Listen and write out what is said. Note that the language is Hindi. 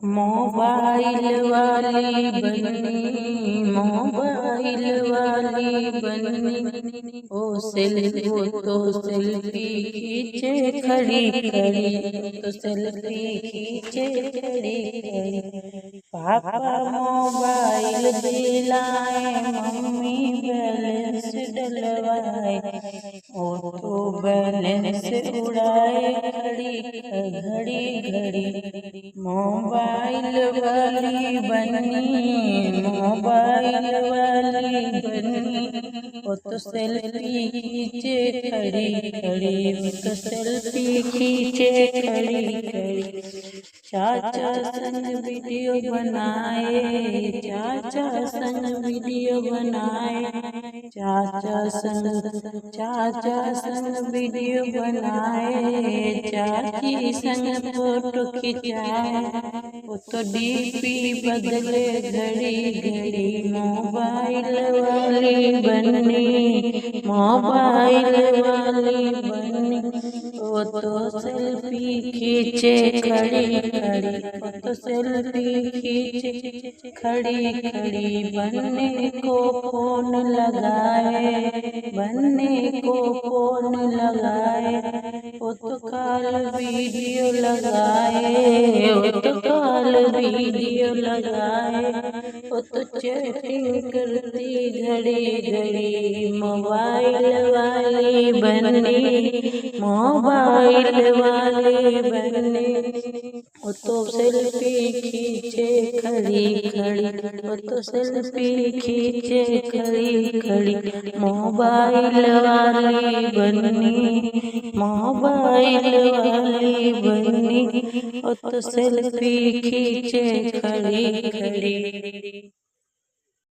मोबाइल वाली बनी, मोबाइल वाली बनी, ओ सेल्फी वो तो सेल्फी खींचे खड़ी खड़ी, तो सेल्फी खींचे खड़ी खड़ी। पापा मोबाइल दिलाए, मम्मी बैलेंस डलवाए, ओ तो बैलेंस उड़ाए खड़ी घड़ी घड़ी। मोबाइल वाली बनी, मोबाइल वाली बनी, वो तो सेल्फी खींचे खड़ी खड़ी, वो तो सेल्फी खींचे खड़ी खड़ी। चाचा संग वीडियो बनाए, चाचा संग वीडियो बनाए, चाचा संग वीडियो बनाए, चाची संग फोटो खिंचाए, वो तो डीपी बदले घड़ी घड़ी। मोबाइल वाली बनी, मोबाइल वाली बनी, वो तो सेल्फी खींचे खड़ी खड़ी, वो तो सेल्फी खींचे खड़ी खड़ी। बनने को फोन लगाए, बनने को फोन लगाए, वो तो कॉल वीडियो लगाए, वो तो कॉल वीडियो लगाए, वो तो चैटिंग करती घड़ी घड़ी। मोबाइल वाली बनी, मोबाइल वाली बनी, वो तो सेल्फी खींचे खड़ी खड़ी, वो तो सेल्फी खींचे खड़ी खड़ी। मोबाइल वाली बनी, मोबाइल वाली बनी, वो तो सेल्फी खींचे खड़ी खड़ी।